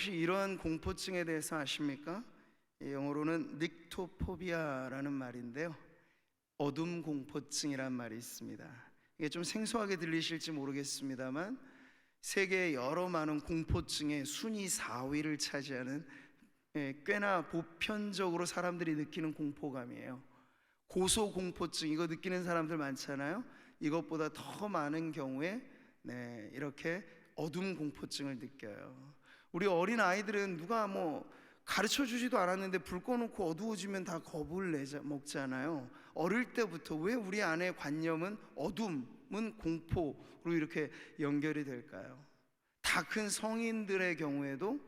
혹시 이러한 공포증에 대해서 아십니까? 영어로는 닉토포비아라는 말인데요, 어둠 공포증이란 말이 있습니다. 이게 좀 생소하게 들리실지 모르겠습니다만 세계의 여러 많은 공포증의 순위 4위를 차지하는, 꽤나 보편적으로 사람들이 느끼는 공포감이에요. 고소공포증, 이거 느끼는 사람들 많잖아요. 이것보다 더 많은 경우에 이렇게 어둠 공포증을 느껴요. 우리 어린 아이들은 누가 가르쳐 주지도 않았는데 불 꺼놓고 어두워지면 다 겁을 먹잖아요. 어릴 때부터 왜 우리 안의 관념은 어둠은 공포로 이렇게 연결이 될까요? 다 큰 성인들의 경우에도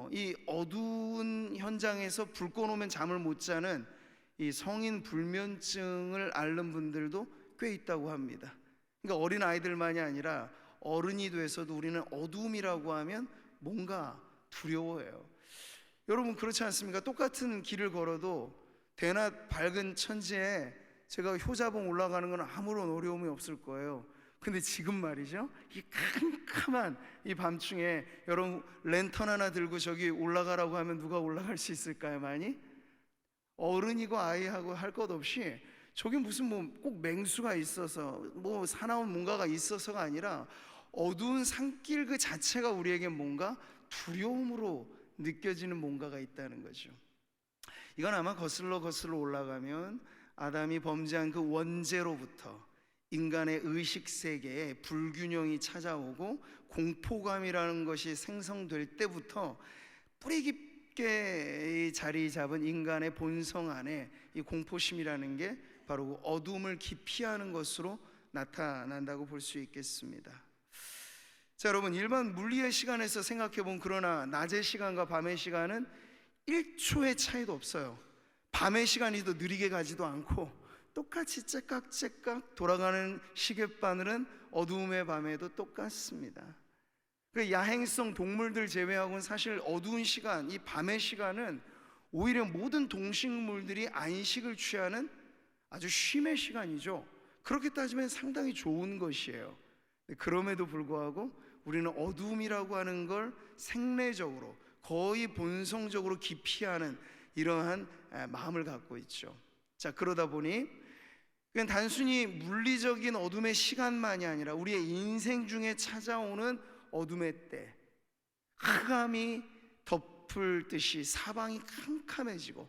이 어두운 현장에서 불 꺼놓으면 잠을 못 자는 이 성인 불면증을 앓는 분들도 꽤 있다고 합니다. 그러니까 어린 아이들만이 아니라 어른이 돼서도 우리는 어두움이라고 하면 뭔가 두려워해요. 여러분 그렇지 않습니까? 똑같은 길을 걸어도 대낮 밝은 천지에 제가 효자봉 올라가는 건 아무런 어려움이 없을 거예요. 근데 지금 말이죠, 이 캄캄한 이 밤중에 여러분 랜턴 하나 들고 저기 올라가라고 하면 누가 올라갈 수 있을까요? 많이? 어른이고 아이하고 할 것 없이 저기 무슨 꼭 맹수가 있어서 사나운 뭔가가 있어서가 아니라 어두운 산길 그 자체가 우리에게 뭔가 두려움으로 느껴지는 뭔가가 있다는 거죠. 이건 아마 거슬러 올라가면 아담이 범죄한 그 원죄로부터 인간의 의식세계에 불균형이 찾아오고 공포감이라는 것이 생성될 때부터 뿌리 깊게 자리 잡은 인간의 본성 안에 이 공포심이라는 게 바로 어둠을 기피하는 것으로 나타난다고 볼 수 있겠습니다. 자, 여러분 일반 물리의 시간에서 생각해보면, 그러나 낮의 시간과 밤의 시간은 1초의 차이도 없어요. 밤의 시간이 더 느리게 가지도 않고 똑같이 째깍째깍 돌아가는 시계바늘은 어두움의 밤에도 똑같습니다. 그 야행성 동물들 제외하고는 사실 어두운 시간, 이 밤의 시간은 오히려 모든 동식물들이 안식을 취하는 아주 쉼의 시간이죠. 그렇게 따지면 상당히 좋은 것이에요. 그럼에도 불구하고 우리는 어두움이라고 하는 걸 생내적으로, 거의 본성적으로 기피하는 이러한 마음을 갖고 있죠. 자, 그러다 보니 그냥 단순히 물리적인 어둠의 시간만이 아니라 우리의 인생 중에 찾아오는 어둠의 때, 흑암이 덮을 듯이 사방이 캄캄해지고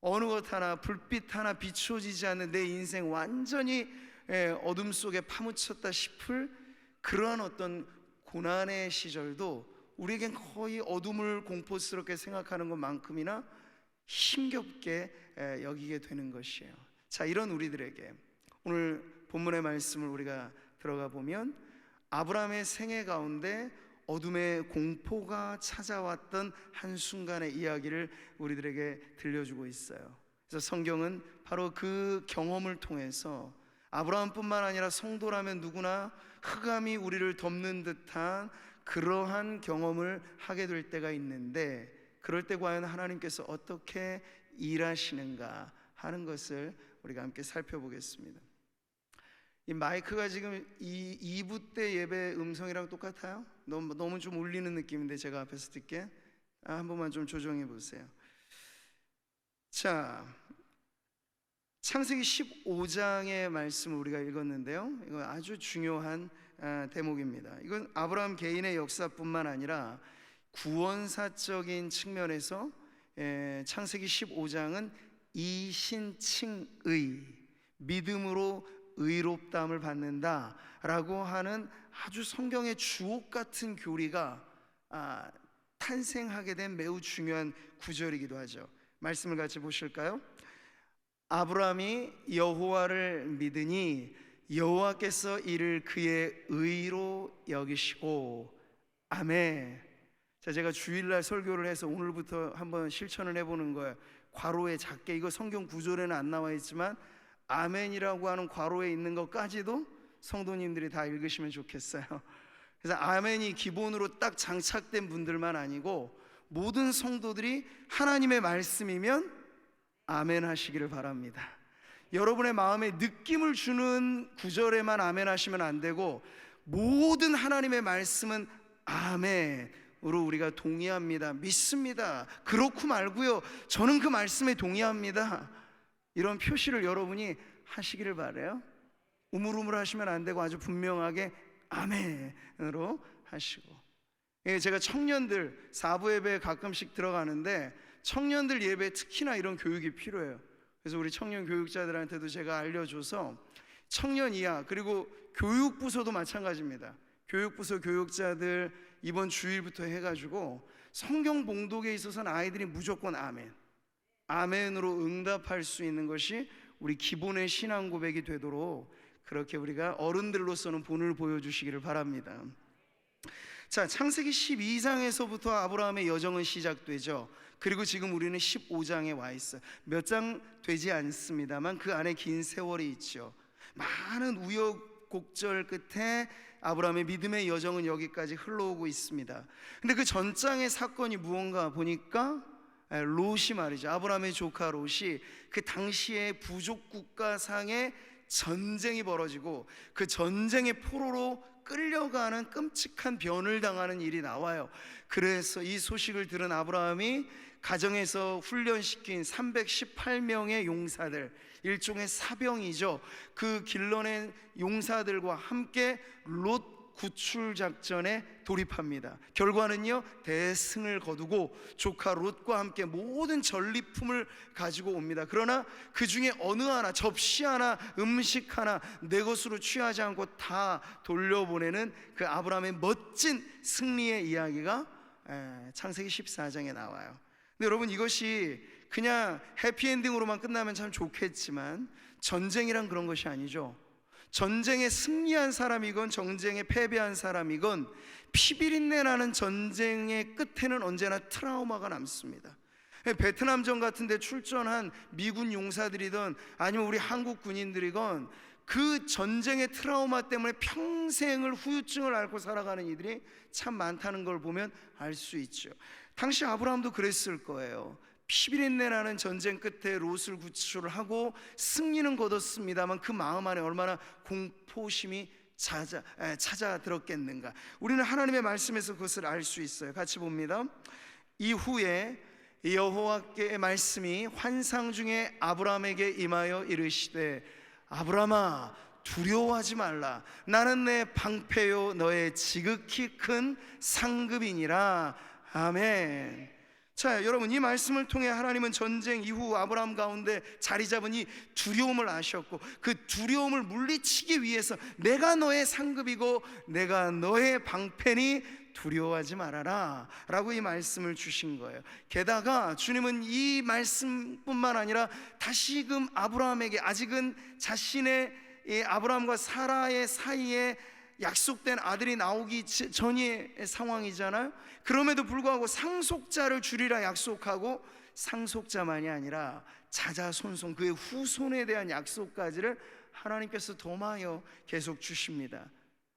어느 것 하나, 불빛 하나 비춰지지 않는 내 인생 완전히 어둠 속에 파묻혔다 싶을 그러한 어떤 고난의 시절도 우리에겐 거의 어둠을 공포스럽게 생각하는 것만큼이나 힘겹게 여기게 되는 것이에요. 자, 이런 우리들에게 오늘 본문의 말씀을 우리가 들어가 보면 아브라함의 생애 가운데 어둠의 공포가 찾아왔던 한순간의 이야기를 우리들에게 들려주고 있어요. 그래서 성경은 바로 그 경험을 통해서 아브라함뿐만 아니라 성도라면 누구나 흑암이 우리를 덮는 듯한 그러한 경험을 하게 될 때가 있는데, 그럴 때 과연 하나님께서 어떻게 일하시는가 하는 것을 우리가 함께 살펴보겠습니다. 이 마이크가 지금 2부 때 예배 음성이랑 똑같아요? 너무 좀 울리는 느낌인데 제가 앞에서 듣게 한 번만 좀 조정해 보세요. 자, 창세기 15장의 말씀을 우리가 읽었는데요, 이건 아주 중요한 대목입니다. 이건 아브라함 개인의 역사뿐만 아니라 구원사적인 측면에서 창세기 15장은 이신칭의, 믿음으로 의롭다함을 받는다라고 하는 아주 성경의 주옥 같은 교리가 탄생하게 된 매우 중요한 구절이기도 하죠. 말씀을 같이 보실까요? 아브라함이 여호와를 믿으니 여호와께서 이를 그의 의로 여기시고. 아멘. 자, 제가 주일날 설교를 해서 오늘부터 한번 실천을 해보는 거예요. 괄호에 작게, 이거 성경 구절에는 안 나와 있지만 아멘이라고 하는 괄호에 있는 것까지도 성도님들이 다 읽으시면 좋겠어요. 그래서 아멘이 기본으로 딱 장착된 분들만 아니고 모든 성도들이 하나님의 말씀이면 아멘 하시기를 바랍니다. 여러분의 마음에 느낌을 주는 구절에만 아멘 하시면 안 되고 모든 하나님의 말씀은 아멘, 아멘으로 우리가 동의합니다, 믿습니다, 그렇고 말고요, 저는 그 말씀에 동의합니다, 이런 표시를 여러분이 하시기를 바라요. 우물우물 하시면 안 되고 아주 분명하게 아멘으로 하시고. 제가 청년들 사부 예배에 가끔씩 들어가는데 청년들 예배에 특히나 이런 교육이 필요해요. 그래서 우리 청년 교육자들한테도 제가 알려줘서 청년 이하, 그리고 교육부서도 마찬가지입니다. 교육부서 교육자들 이번 주일부터 해가지고 성경 봉독에 있어서는 아이들이 무조건 아멘, 아멘으로 응답할 수 있는 것이 우리 기본의 신앙 고백이 되도록 그렇게 우리가 어른들로서는 본을 보여주시기를 바랍니다. 자, 창세기 12장에서부터 아브라함의 여정은 시작되죠. 그리고 지금 우리는 15장에 와 있어요. 몇 장 되지 않습니다만 그 안에 긴 세월이 있죠. 많은 우여곡절 끝에 아브라함의 믿음의 여정은 여기까지 흘러오고 있습니다. 근데 그 전장의 사건이 무언가 보니까 롯이 말이죠, 아브라함의 조카 롯이 그 당시의 부족 국가상의 전쟁이 벌어지고 그 전쟁의 포로로 끌려가는 끔찍한 변을 당하는 일이 나와요. 그래서 이 소식을 들은 아브라함이 가정에서 훈련시킨 318명의 용사들, 일종의 사병이죠, 그 길러낸 용사들과 함께 롯 구출 작전에 돌입합니다. 결과는요, 대승을 거두고 조카 롯과 함께 모든 전리품을 가지고 옵니다. 그러나 그 중에 어느 하나, 접시 하나, 음식 하나 내 것으로 취하지 않고 다 돌려보내는 그 아브라함의 멋진 승리의 이야기가 창세기 14장에 나와요. 근데 여러분, 이것이 그냥 해피엔딩으로만 끝나면 참 좋겠지만 전쟁이란 그런 것이 아니죠. 전쟁에 승리한 사람이건 전쟁에 패배한 사람이건 피비린내 나는 전쟁의 끝에는 언제나 트라우마가 남습니다. 베트남전 같은 데 출전한 미군 용사들이든 아니면 우리 한국 군인들이건 그 전쟁의 트라우마 때문에 평생을 후유증을 앓고 살아가는 이들이 참 많다는 걸 보면 알 수 있죠. 당시 아브라함도 그랬을 거예요. 피비린내 나는 전쟁 끝에 롯을 구출을 하고 승리는 거뒀습니다만 그 마음 안에 얼마나 공포심이 찾아들었겠는가. 우리는 하나님의 말씀에서 그것을 알 수 있어요. 같이 봅니다. 이후에 여호와께의 말씀이 환상 중에 아브라함에게 임하여 이르시되 아브라함아 두려워하지 말라. 나는 내 방패요 너의 지극히 큰 상급이니라. 아멘. 자, 여러분, 이 말씀을 통해 하나님은 전쟁 이후 아브라함 가운데 자리 잡은 이 두려움을 아셨고 그 두려움을 물리치기 위해서 내가 너의 상급이고 내가 너의 방패니 두려워하지 말아라 라고 이 말씀을 주신 거예요. 게다가 주님은 이 말씀뿐만 아니라 다시금 아브라함에게, 아직은 자신의 아브라함과 사라의 사이에 약속된 아들이 나오기 전의 상황이잖아요. 그럼에도 불구하고 상속자를 주리라 약속하고 상속자만이 아니라 자자손손, 그의 후손에 대한 약속까지를 하나님께서 도마하여 계속 주십니다.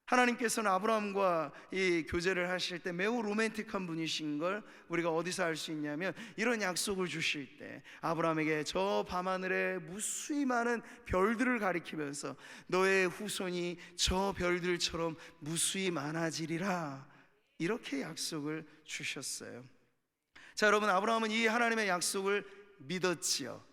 하나님께서는 아브라함과 이 교제를 하실 때 매우 로맨틱한 분이신 걸 우리가 어디서 알 수 있냐면 이런 약속을 주실 때 아브라함에게 저 밤하늘에 무수히 많은 별들을 가리키면서 너의 후손이 저 별들처럼 무수히 많아지리라, 이렇게 약속을 주셨어요. 자, 여러분, 아브라함은 이 하나님의 약속을 믿었지요.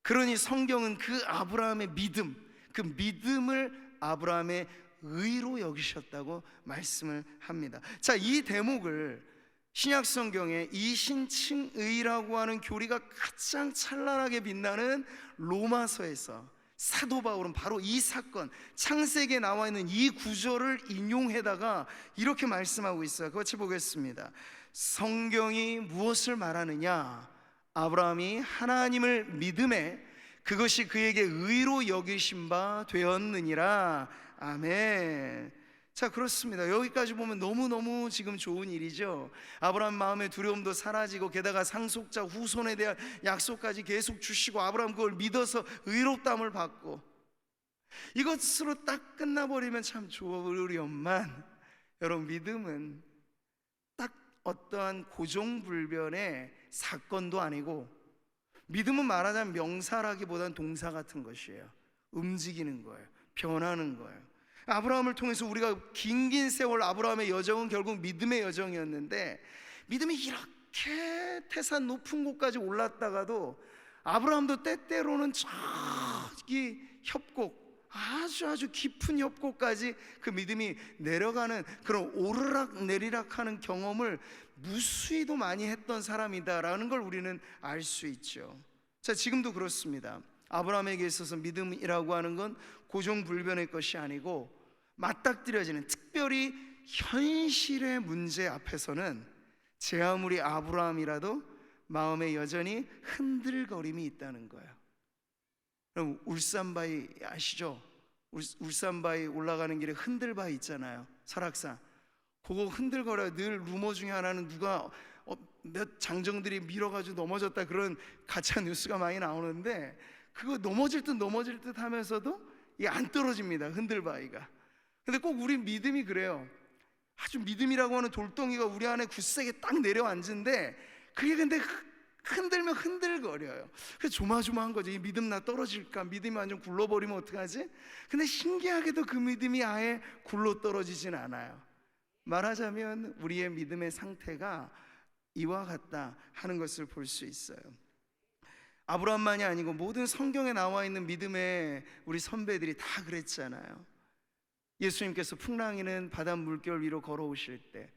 그러니 성경은 그 아브라함의 믿음, 그 믿음을 아브라함의 의로 여기셨다고 말씀을 합니다. 자, 이 대목을 신약 성경에 이신칭의라고 하는 교리가 가장 찬란하게 빛나는 로마서에서 사도 바울은 바로 이 사건, 창세기에 나와 있는 이 구절을 인용해다가 이렇게 말씀하고 있어요. 같이 보겠습니다. 성경이 무엇을 말하느냐? 아브라함이 하나님을 믿음에 그것이 그에게 의로 여기신 바 되었느니라. 아멘. 자, 그렇습니다. 여기까지 보면 너무너무 지금 좋은 일이죠. 아브라함 마음의 두려움도 사라지고 게다가 상속자 후손에 대한 약속까지 계속 주시고 아브라함 그걸 믿어서 의롭다함을 받고, 이것으로 딱 끝나버리면 참 좋으련만 여러분, 믿음은 딱 어떠한 고정불변의 사건도 아니고, 믿음은 말하자면 명사라기보다는 동사 같은 것이에요. 움직이는 거예요. 변하는 거예요. 아브라함을 통해서 우리가 긴 세월 아브라함의 여정은 결국 믿음의 여정이었는데, 믿음이 이렇게 태산 높은 곳까지 올랐다가도 아브라함도 때때로는 저기 협곡, 아주 깊은 협곡까지 그 믿음이 내려가는 그런 오르락 내리락하는 경험을 무수히도 많이 했던 사람이다라는 걸 우리는 알 수 있죠. 자, 지금도 그렇습니다. 아브라함에게 있어서 믿음이라고 하는 건 고정불변의 것이 아니고, 맞닥뜨려지는, 특별히 현실의 문제 앞에서는 제 아무리 아브라함이라도 마음에 여전히 흔들거림이 있다는 거예요. 그럼 울산바위 아시죠? 울산바위 올라가는 길에 흔들바위 있잖아요, 설악산. 그거 흔들거려요. 늘 루머 중에 하나는 누가 몇 장정들이 밀어가지고 넘어졌다, 그런 가짜 뉴스가 많이 나오는데, 그거 넘어질 듯 하면서도 이게 안 떨어집니다, 흔들바위가. 근데 꼭 우리 믿음이 그래요. 아주 믿음이라고 하는 돌덩이가 우리 안에 굳세게 딱 내려앉은데, 그게 근데 흔들면 흔들거려요. 그래서 조마조마한 거죠. 이 믿음 나 떨어질까? 믿음이 완전 굴러버리면 어떡하지? 근데 신기하게도 그 믿음이 아예 굴러 떨어지진 않아요. 말하자면 우리의 믿음의 상태가 이와 같다 하는 것을 볼 수 있어요. 아브라함만이 아니고 모든 성경에 나와 있는 믿음의 우리 선배들이 다 그랬잖아요. 예수님께서 풍랑이는 바닷 물결 위로 걸어오실 때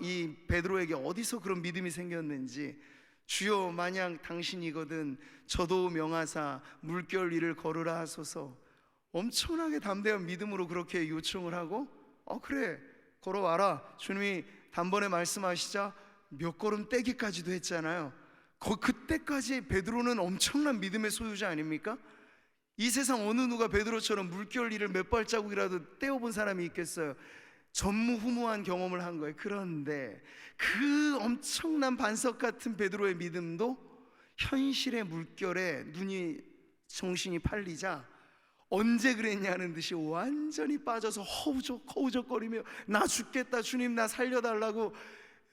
이 베드로에게 어디서 그런 믿음이 생겼는지, 주여 만약 당신이거든 저도 명하사 물결 위를 걸으라 하소서, 엄청나게 담대한 믿음으로 그렇게 요청을 하고, 그래 걸어와라, 주님이 단번에 말씀하시자 몇 걸음 떼기까지도 했잖아요. 그때까지 베드로는 엄청난 믿음의 소유자 아닙니까? 이 세상 어느 누가 베드로처럼 물결 위를 몇 발자국이라도 떼어본 사람이 있겠어요? 전무후무한 경험을 한 거예요. 그런데 그 엄청난 반석 같은 베드로의 믿음도 현실의 물결에 정신이 팔리자 언제 그랬냐는 듯이 완전히 빠져서 허우적거리며 나 죽겠다, 주님 나 살려달라고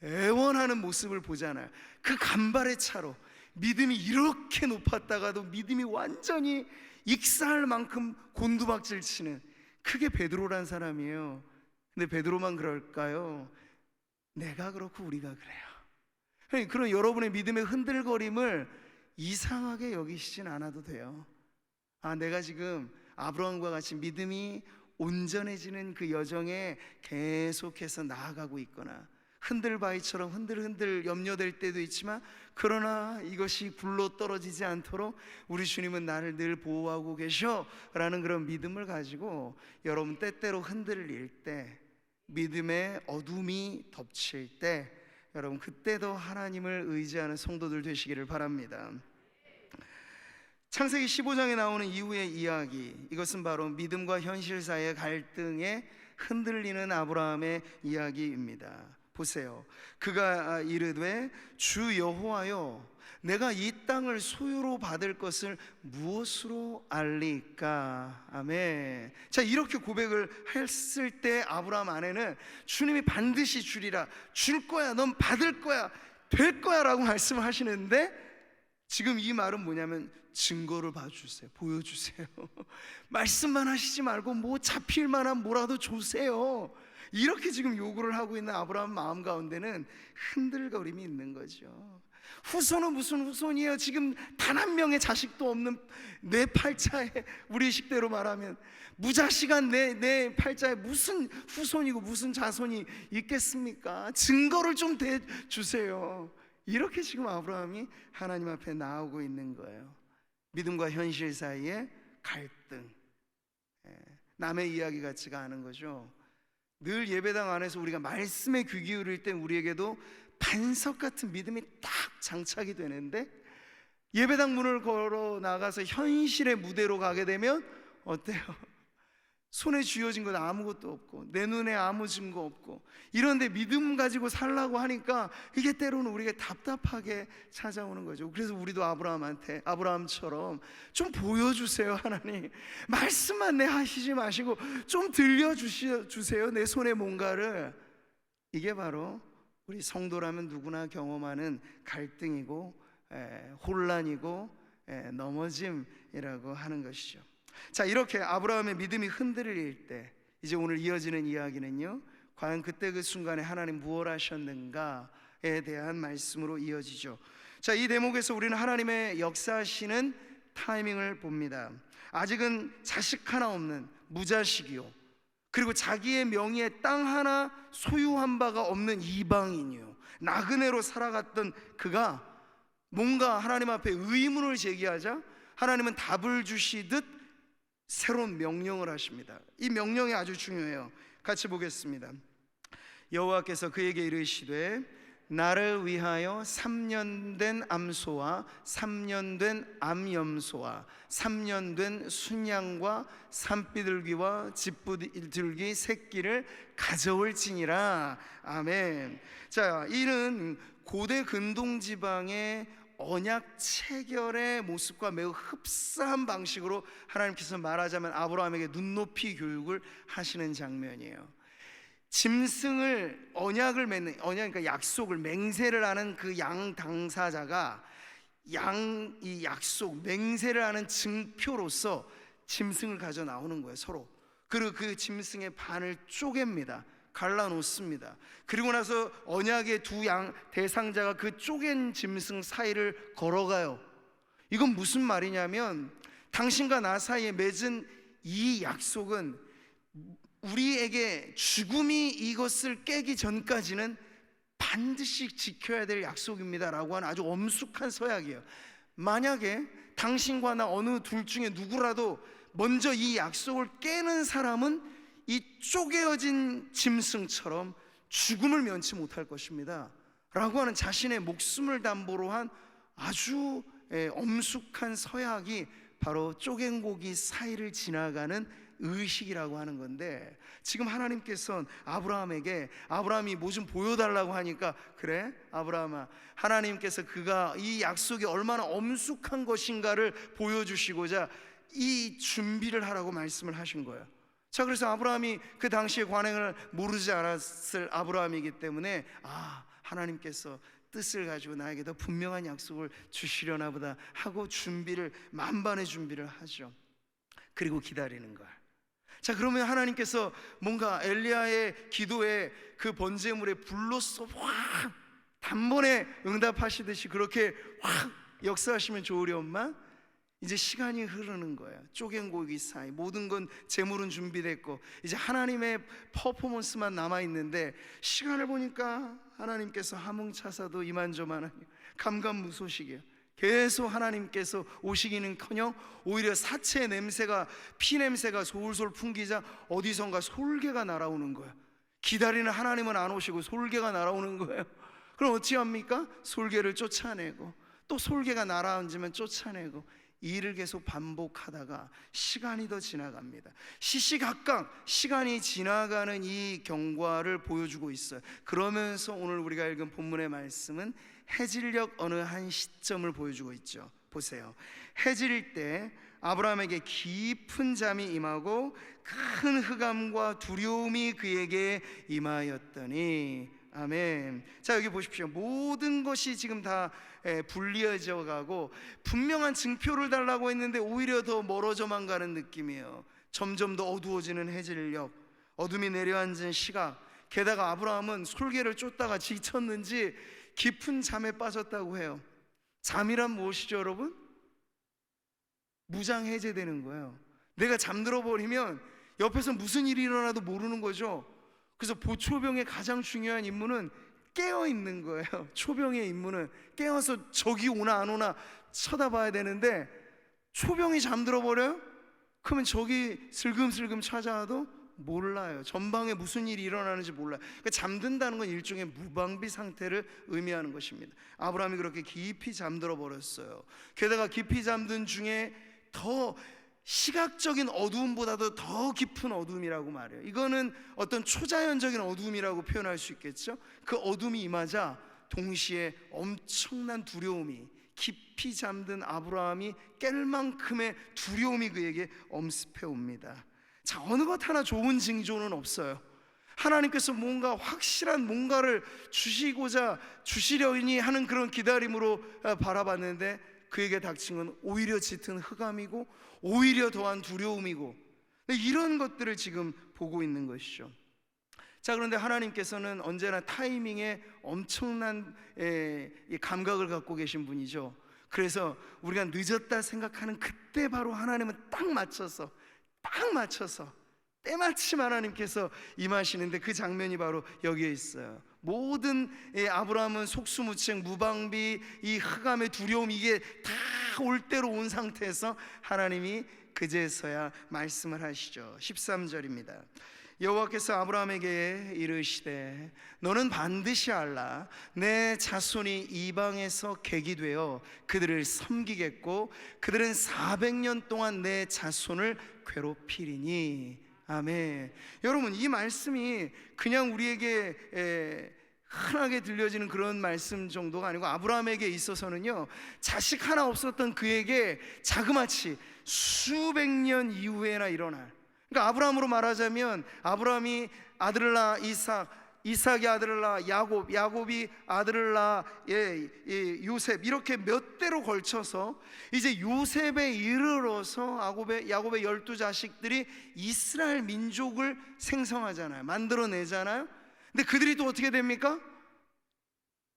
애원하는 모습을 보잖아요. 그 간발의 차로 믿음이 이렇게 높았다가도 믿음이 완전히 익사할 만큼 곤두박질 치는, 그게 베드로란 사람이에요. 근데 베드로만 그럴까요? 내가 그렇고 우리가 그래요. 그런 여러분의 믿음의 흔들거림을 이상하게 여기시진 않아도 돼요. 내가 지금 아브라함과 같이 믿음이 온전해지는 그 여정에 계속해서 나아가고 있거나, 흔들바위처럼 흔들흔들 염려될 때도 있지만, 그러나 이것이 굴러 떨어지지 않도록 우리 주님은 나를 늘 보호하고 계셔 라는 그런 믿음을 가지고 여러분 때때로 흔들릴 때, 믿음의 어둠이 덮칠 때, 여러분 그때도 하나님을 의지하는 성도들 되시기를 바랍니다. 창세기 15장에 나오는 이후의 이야기, 이것은 바로 믿음과 현실 사이의 갈등에 흔들리는 아브라함의 이야기입니다. 보세요. 그가 이르되 주 여호와여, 내가 이 땅을 소유로 받을 것을 무엇으로 알리까? 아멘. 자, 이렇게 고백을 했을 때 아브라함 안에는 주님이 반드시 주리라, 줄 거야, 넌 받을 거야, 될 거야 라고 말씀을 하시는데, 지금 이 말은 뭐냐면 증거를 봐주세요, 보여주세요. 말씀만 하시지 말고 뭐 잡힐 만한 뭐라도 주세요. 이렇게 지금 요구를 하고 있는 아브라함 마음 가운데는 흔들거림이 있는 거죠. 후손은 무슨 후손이에요? 지금 단 한 명의 자식도 없는 내 팔자에, 우리 식대로 말하면 무자식한 내 팔자에 무슨 후손이고 무슨 자손이 있겠습니까? 증거를 좀 대주세요. 이렇게 지금 아브라함이 하나님 앞에 나오고 있는 거예요. 믿음과 현실 사이의 갈등, 남의 이야기 같지가 않은 거죠. 늘 예배당 안에서 우리가 말씀에 귀 기울일 때 우리에게도 반석 같은 믿음이 딱 장착이 되는데, 예배당 문을 걸어 나가서 현실의 무대로 가게 되면 어때요? 손에 쥐어진 건 아무것도 없고 내 눈에 아무 증거 없고, 이런데 믿음 가지고 살라고 하니까 이게 때로는 우리가 답답하게 찾아오는 거죠. 그래서 우리도 아브라함처럼 좀 보여주세요, 하나님. 말씀만 내 하시지 마시고 좀 들려주세요, 내 손에 뭔가를. 이게 바로 우리 성도라면 누구나 경험하는 갈등이고 혼란이고 넘어짐이라고 하는 것이죠. 자, 이렇게 아브라함의 믿음이 흔들릴 때, 이제 오늘 이어지는 이야기는요, 과연 그때 그 순간에 하나님 무엇 하셨는가에 대한 말씀으로 이어지죠. 자, 이 대목에서 우리는 하나님의 역사하시는 타이밍을 봅니다. 아직은 자식 하나 없는 무자식이요, 그리고 자기의 명의에 땅 하나 소유한 바가 없는 이방인이요, 나그네로 살아갔던 그가 뭔가 하나님 앞에 의문을 제기하자 하나님은 답을 주시듯 새로운 명령을 하십니다. 이 명령이 아주 중요해요. 같이 보겠습니다. 여호와께서 그에게 이르시되 나를 위하여 3년 된 암소와 3년 된 암염소와 3년 된 순양과 산비둘기와 집비둘기 새끼를 가져올지니라. 아멘. 자, 이는 고대 근동 지방의 언약 체결의 모습과 매우 흡사한 방식으로 하나님께서 말하자면 아브라함에게 눈높이 교육을 하시는 장면이에요. 짐승을 언약을 맺는, 언약 그러니까 약속을, 맹세를 하는 그 양 당사자가 이 약속 맹세를 하는 증표로서 짐승을 가져 나오는 거예요, 서로. 그리고 그 짐승의 반을 쪼갭니다. 갈라놓습니다. 그리고 나서 언약의 두 양 대상자가 그 쪼갠 짐승 사이를 걸어가요. 이건 무슨 말이냐면 당신과 나 사이에 맺은 이 약속은 우리에게 죽음이 이것을 깨기 전까지는 반드시 지켜야 될 약속입니다 라고 하는 아주 엄숙한 서약이에요. 만약에 당신과 나 어느 둘 중에 누구라도 먼저 이 약속을 깨는 사람은 이 쪼개어진 짐승처럼 죽음을 면치 못할 것입니다 라고 하는 자신의 목숨을 담보로 한 아주 엄숙한 서약이 바로 쪼갠 고기 사이를 지나가는 의식이라고 하는 건데, 지금 하나님께서는 아브라함에게, 아브라함이 뭐 좀 보여달라고 하니까, 그래 아브라함아, 하나님께서 그가 이 약속이 얼마나 엄숙한 것인가를 보여주시고자 이 준비를 하라고 말씀을 하신 거예요. 자, 그래서 아브라함이 그 당시의 관행을 모르지 않았을 아브라함이기 때문에 하나님께서 뜻을 가지고 나에게 더 분명한 약속을 주시려나 보다 하고 만반의 준비를 하죠. 그리고 기다리는 거야. 자, 그러면 하나님께서 뭔가 엘리야의 기도에 그 번제물에 불로써 확 단번에 응답하시듯이 그렇게 확 역사하시면 좋으련만 이제 시간이 흐르는 거예요. 쪼갠 고기 사이 모든 건 제물은 준비됐고 이제 하나님의 퍼포먼스만 남아있는데, 시간을 보니까 하나님께서 하몽차사도 이만저만 감감무소식이에요. 계속 하나님께서 오시기는커녕 오히려 사체의 냄새가, 피 냄새가 솔솔 풍기자 어디선가 솔개가 날아오는 거예요. 기다리는 하나님은 안 오시고 솔개가 날아오는 거예요. 그럼 어찌합니까? 솔개를 쫓아내고 또 솔개가 날아앉으면 쫓아내고, 이 일을 계속 반복하다가 시간이 더 지나갑니다. 시시각각 시간이 지나가는 이 경과를 보여주고 있어요. 그러면서 오늘 우리가 읽은 본문의 말씀은 해질녘 어느 한 시점을 보여주고 있죠. 보세요. 해질일 때 아브라함에게 깊은 잠이 임하고 큰 흑암과 두려움이 그에게 임하였더니. 아멘. 자, 여기 보십시오. 모든 것이 지금 다 불리해져 가고 분명한 증표를 달라고 했는데 오히려 더 멀어져만 가는 느낌이에요. 점점 더 어두워지는 해질녘, 어둠이 내려앉은 시각, 게다가 아브라함은 솔개를 쫓다가 지쳤는지 깊은 잠에 빠졌다고 해요. 잠이란 무엇이죠, 여러분? 무장해제되는 거예요. 내가 잠들어 버리면 옆에서 무슨 일이 일어나도 모르는 거죠. 그래서 보초병의 가장 중요한 임무는 깨어 있는 거예요. 초병의 임무는 깨어서 적이 오나 안 오나 쳐다봐야 되는데, 초병이 잠들어 버려요? 그러면 적이 슬금슬금 찾아와도 몰라요. 전방에 무슨 일이 일어나는지 몰라요. 그러니까 잠든다는 건 일종의 무방비 상태를 의미하는 것입니다. 아브라함이 그렇게 깊이 잠들어 버렸어요. 게다가 깊이 잠든 중에 더 시각적인 어두움보다도 더 깊은 어두움이라고 말해요. 이거는 어떤 초자연적인 어두움이라고 표현할 수 있겠죠. 그 어둠이 임하자 동시에 엄청난 두려움이, 깊이 잠든 아브라함이 깰 만큼의 두려움이 그에게 엄습해 옵니다. 자, 어느 것 하나 좋은 징조는 없어요. 하나님께서 뭔가 확실한 뭔가를 주시려니 하는 그런 기다림으로 바라봤는데, 그에게 닥친 건 오히려 짙은 흑암이고 오히려 더한 두려움이고, 이런 것들을 지금 보고 있는 것이죠. 자, 그런데 하나님께서는 언제나 타이밍에 엄청난 감각을 갖고 계신 분이죠. 그래서 우리가 늦었다 생각하는 그때 바로 하나님은 딱 맞춰서 때마침 하나님께서 임하시는데, 그 장면이 바로 여기에 있어요. 모든 아브라함은 속수무책, 무방비, 이 흑암의 두려움, 이게 다 올 대로 온 상태에서 하나님이 그제서야 말씀을 하시죠. 13절입니다. 여호와께서 아브라함에게 이르시되 너는 반드시 알라. 내 자손이 이방에서 객이 되어 그들을 섬기겠고 그들은 400년 동안 내 자손을 괴롭히리니. 아멘. 여러분, 이 말씀이 그냥 우리에게 흔하게 들려지는 그런 말씀 정도가 아니고, 아브라함에게 있어서는요, 자식 하나 없었던 그에게 자그마치 수백 년 이후에나 일어날, 그러니까 아브라함으로 말하자면 아브라함이 아들을 낳아 이삭이 아들을 낳아 야곱이 아들을 낳아 요셉, 이렇게 몇 대로 걸쳐서 이제 요셉에 이르러서 야곱의 12자식들이 이스라엘 민족을 생성하잖아요. 만들어내잖아요. 근데 그들이 또 어떻게 됩니까?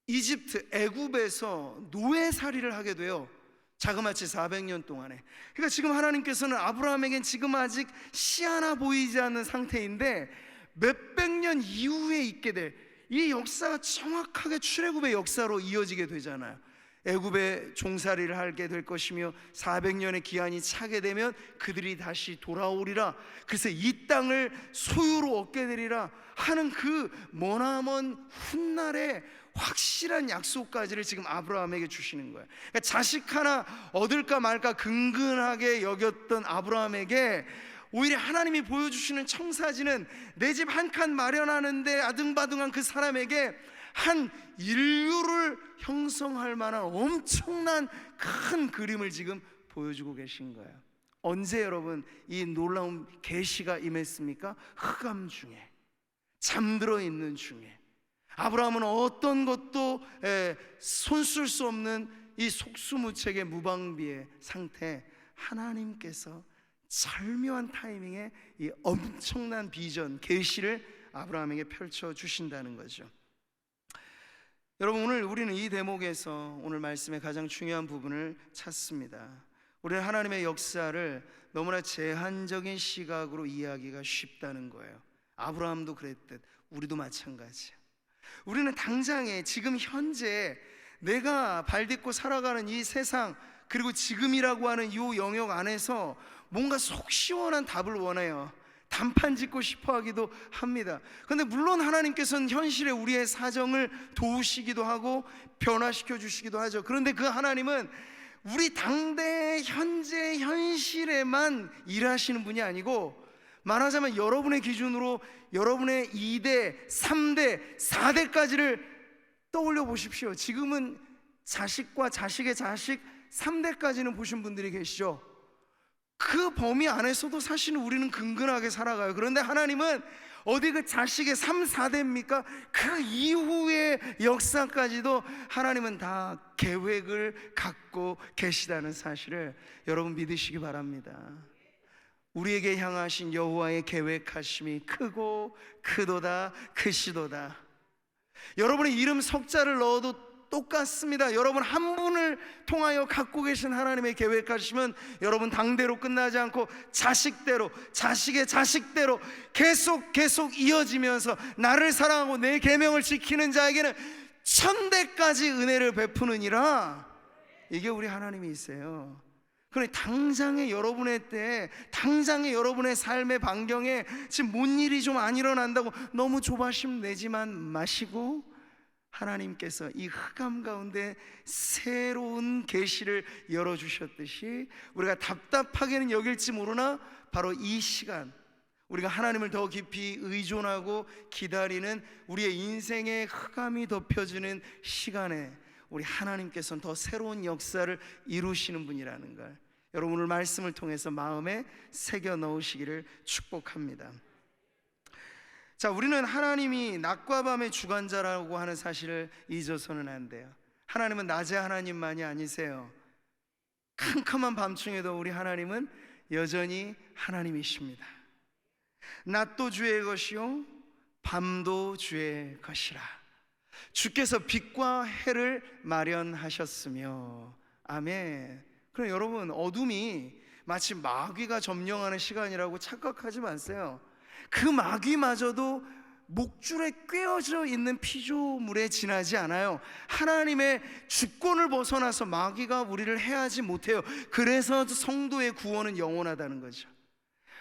이집트, 애굽에서 노예살이를 하게 돼요. 자그마치 400년 동안에. 그러니까 지금 하나님께서는 아브라함에겐 지금 아직 씨 하나 보이지 않는 상태인데, 몇백 년 이후에 있게 될 이 역사가 정확하게 출애굽의 역사로 이어지게 되잖아요. 애굽에 종살이를 하게 될 것이며 400년의 기한이 차게 되면 그들이 다시 돌아오리라. 그래서 이 땅을 소유로 얻게 되리라 하는 그 머나먼 훗날에 확실한 약속까지를 지금 아브라함에게 주시는 거예요. 그러니까 자식 하나 얻을까 말까 근근하게 여겼던 아브라함에게 오히려 하나님이 보여주시는 청사진은 내 집 한 칸 마련하는데 아등바등한 그 사람에게 한 인류를 형성할 만한 엄청난 큰 그림을 지금 보여주고 계신 거예요. 언제 여러분 이 놀라운 계시가 임했습니까? 흑암 중에, 잠들어 있는 중에. 아브라함은 어떤 것도 손쓸 수 없는 이 속수무책의 무방비의 상태, 하나님께서 절묘한 타이밍에 이 엄청난 비전, 계시를 아브라함에게 펼쳐주신다는 거죠. 여러분, 오늘 우리는 이 대목에서 오늘 말씀의 가장 중요한 부분을 찾습니다. 우리는 하나님의 역사를 너무나 제한적인 시각으로 이해하기가 쉽다는 거예요. 아브라함도 그랬듯 우리도 마찬가지예요. 우리는 당장에 지금 현재 내가 발딛고 살아가는 이 세상, 그리고 지금이라고 하는 이 영역 안에서 뭔가 속 시원한 답을 원해요. 단판 짓고 싶어 하기도 합니다. 그런데 물론 하나님께서는 현실에 우리의 사정을 도우시기도 하고 변화시켜 주시기도 하죠. 그런데 그 하나님은 우리 당대 현재 현실에만 일하시는 분이 아니고, 말하자면 여러분의 기준으로 여러분의 2대, 3대, 4대까지를 떠올려 보십시오. 지금은 자식과 자식의 자식 3대까지는 보신 분들이 계시죠. 그 범위 안에서도 사실은 우리는 근근하게 살아가요. 그런데 하나님은 어디 그 자식의 3, 4대입니까? 그 이후의 역사까지도 하나님은 다 계획을 갖고 계시다는 사실을 여러분 믿으시기 바랍니다. 우리에게 향하신 여호와의 계획하심이 크고 크도다, 크시도다. 여러분의 이름 석자를 넣어도 똑같습니다. 여러분 한 분을 통하여 갖고 계신 하나님의 계획하시면 여러분 당대로 끝나지 않고 자식대로, 자식의 자식대로 계속 이어지면서 나를 사랑하고 내 계명을 지키는 자에게는 1000대까지 은혜를 베푸느니라. 이게 우리 하나님이세요. 그러니 당장의 여러분의 때에, 당장의 여러분의 삶의 반경에 지금 뭔 일이 좀 안 일어난다고 너무 조바심 내지만 마시고, 하나님께서 이 흑암 가운데 새로운 계시를 열어주셨듯이 우리가 답답하게는 여길지 모르나 바로 이 시간, 우리가 하나님을 더 깊이 의존하고 기다리는 우리의 인생의 흑암이 덮여지는 시간에 우리 하나님께서는 더 새로운 역사를 이루시는 분이라는 걸 여러분 오늘 말씀을 통해서 마음에 새겨 넣으시기를 축복합니다. 자, 우리는 하나님이 낮과 밤의 주관자라고 하는 사실을 잊어서는 안 돼요. 하나님은 낮의 하나님만이 아니세요. 캄캄한 밤중에도 우리 하나님은 여전히 하나님이십니다. 낮도 주의 것이요 밤도 주의 것이라. 주께서 빛과 해를 마련하셨으며. 아멘. 그럼 여러분, 어둠이 마치 마귀가 점령하는 시간이라고 착각하지 마세요. 그 마귀마저도 목줄에 꿰어져 있는 피조물에 지나지 않아요. 하나님의 주권을 벗어나서 마귀가 우리를 해하지 못해요. 그래서 성도의 구원은 영원하다는 거죠.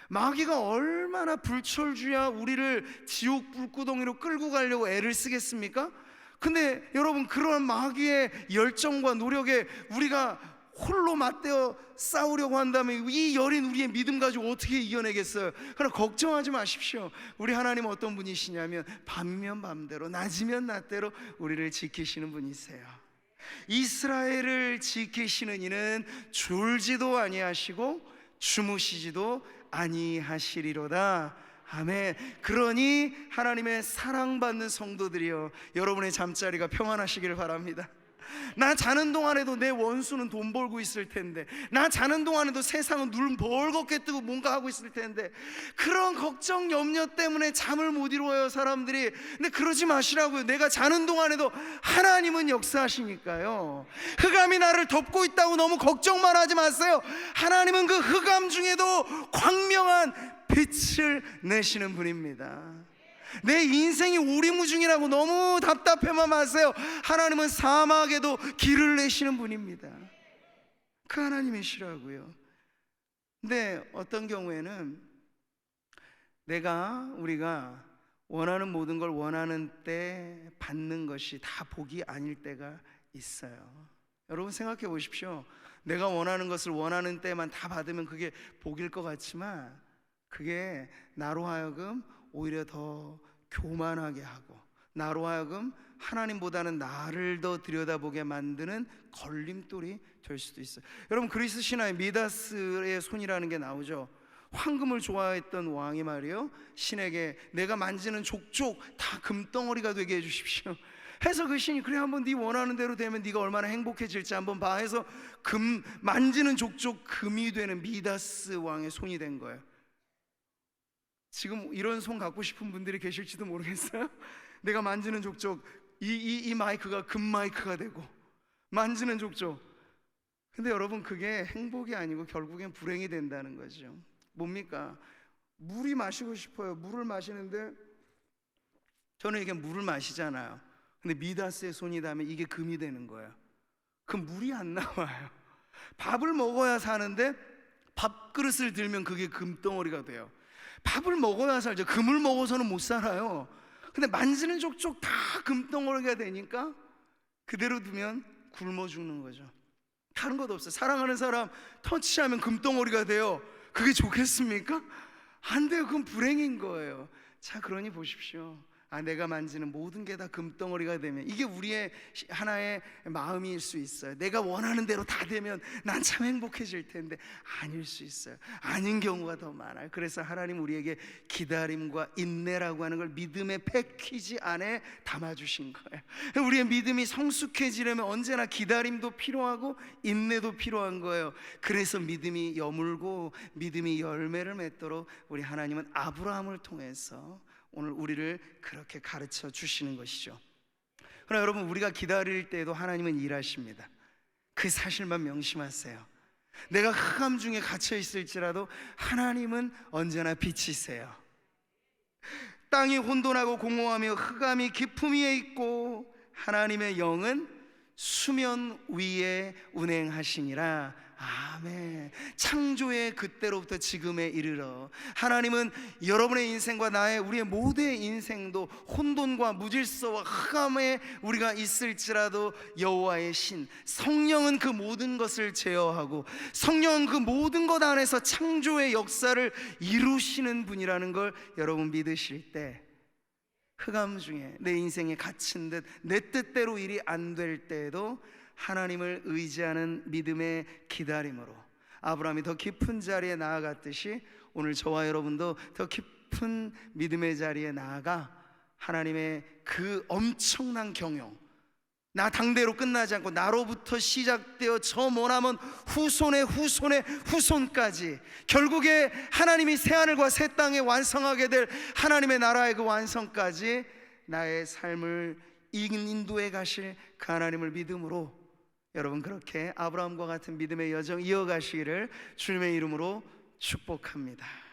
마귀가 얼마나 불철주야 우리를 지옥 불구덩이로 끌고 가려고 애를 쓰겠습니까? 근데 여러분, 그런 마귀의 열정과 노력에 우리가 홀로 맞대어 싸우려고 한다면 이 여린 우리의 믿음 가지고 어떻게 이겨내겠어요? 그러나 걱정하지 마십시오. 우리 하나님은 어떤 분이시냐면 밤이면 밤대로 낮이면 낮대로 우리를 지키시는 분이세요. 이스라엘을 지키시는 이는 졸지도 아니하시고 주무시지도 아니하시리로다. 아멘. 그러니 하나님의 사랑받는 성도들이여, 여러분의 잠자리가 평안하시길 바랍니다. 나 자는 동안에도 내 원수는 돈 벌고 있을 텐데, 나 자는 동안에도 세상은 눈 벌겋게 뜨고 뭔가 하고 있을 텐데, 그런 걱정 염려 때문에 잠을 못 이루어요 사람들이. 근데 그러지 마시라고요. 내가 자는 동안에도 하나님은 역사하시니까요. 흑암이 나를 덮고 있다고 너무 걱정만 하지 마세요. 하나님은 그 흑암 중에도 광명한 빛을 내시는 분입니다. 내 인생이 오리무중이라고 너무 답답해만 마세요. 하나님은 사막에도 길을 내시는 분입니다. 그 하나님이시라고요. 근데 어떤 경우에는 우리가 원하는 모든 걸 원하는 때 받는 것이 다 복이 아닐 때가 있어요. 여러분 생각해 보십시오. 내가 원하는 것을 원하는 때만 다 받으면 그게 복일 것 같지만, 그게 나로 하여금 오히려 더 교만하게 하고, 나로 하여금 하나님보다는 나를 더 들여다보게 만드는 걸림돌이 될 수도 있어요. 여러분, 그리스 신화에 미다스의 손이라는 게 나오죠. 황금을 좋아했던 왕이 말이요, 신에게 내가 만지는 족족 다 금덩어리가 되게 해주십시오 해서, 그 신이 그래 한번 네 원하는 대로 되면 네가 얼마나 행복해질지 한번 봐 해서 만지는 족족 금이 되는 미다스 왕의 손이 된 거예요. 지금 이런 손 갖고 싶은 분들이 계실지도 모르겠어요. 내가 만지는 족족 이 마이크가 금 마이크가 되고, 만지는 족족. 근데 여러분, 그게 행복이 아니고 결국엔 불행이 된다는 거죠. 뭡니까? 물이 마시고 싶어요. 물을 마시는데 저는 이게 물을 마시잖아요. 근데 미다스의 손이 닿으면 이게 금이 되는 거예요. 그 물이 안 나와요. 밥을 먹어야 사는데 밥그릇을 들면 그게 금덩어리가 돼요. 밥을 먹어야 살죠. 금을 먹어서는 못 살아요. 근데 만지는 족족 다 금덩어리가 되니까 그대로 두면 굶어 죽는 거죠. 다른 것도 없어요. 사랑하는 사람 터치하면 금덩어리가 돼요. 그게 좋겠습니까? 안 돼요. 그건 불행인 거예요. 자, 그러니 보십시오. 내가 만지는 모든 게 다 금덩어리가 되면 이게 우리의 하나의 마음일 수 있어요. 내가 원하는 대로 다 되면 난 참 행복해질 텐데 아닐 수 있어요. 아닌 경우가 더 많아요. 그래서 하나님 우리에게 기다림과 인내라고 하는 걸 믿음의 패키지 안에 담아주신 거예요. 우리의 믿음이 성숙해지려면 언제나 기다림도 필요하고 인내도 필요한 거예요. 그래서 믿음이 여물고 믿음이 열매를 맺도록 우리 하나님은 아브라함을 통해서 오늘 우리를 그렇게 가르쳐 주시는 것이죠. 그러나 여러분, 우리가 기다릴 때에도 하나님은 일하십니다. 그 사실만 명심하세요. 내가 흑암 중에 갇혀 있을지라도 하나님은 언제나 빛이세요. 땅이 혼돈하고 공허하며 흑암이 깊음 위에 있고 하나님의 영은 수면 위에 운행하시니라. 아멘. 창조의 그때로부터 지금에 이르러 하나님은 여러분의 인생과 우리의 모두의 인생도 혼돈과 무질서와 흑암에 우리가 있을지라도 여호와의 신 성령은 그 모든 것을 제어하고, 성령은 그 모든 것 안에서 창조의 역사를 이루시는 분이라는 걸 여러분 믿으실 때, 흑암 중에 내 인생에 갇힌 듯 내 뜻대로 일이 안 될 때에도 하나님을 의지하는 믿음의 기다림으로 아브라함이 더 깊은 자리에 나아갔듯이 오늘 저와 여러분도 더 깊은 믿음의 자리에 나아가 하나님의 그 엄청난 경영, 나 당대로 끝나지 않고 나로부터 시작되어 저 머나먼 후손의 후손의 후손까지 결국에 하나님이 새하늘과 새 땅에 완성하게 될 하나님의 나라의 그 완성까지 나의 삶을 인도해 가실 그 하나님을 믿음으로 여러분 그렇게 아브라함과 같은 믿음의 여정 이어가시기를 주님의 이름으로 축복합니다.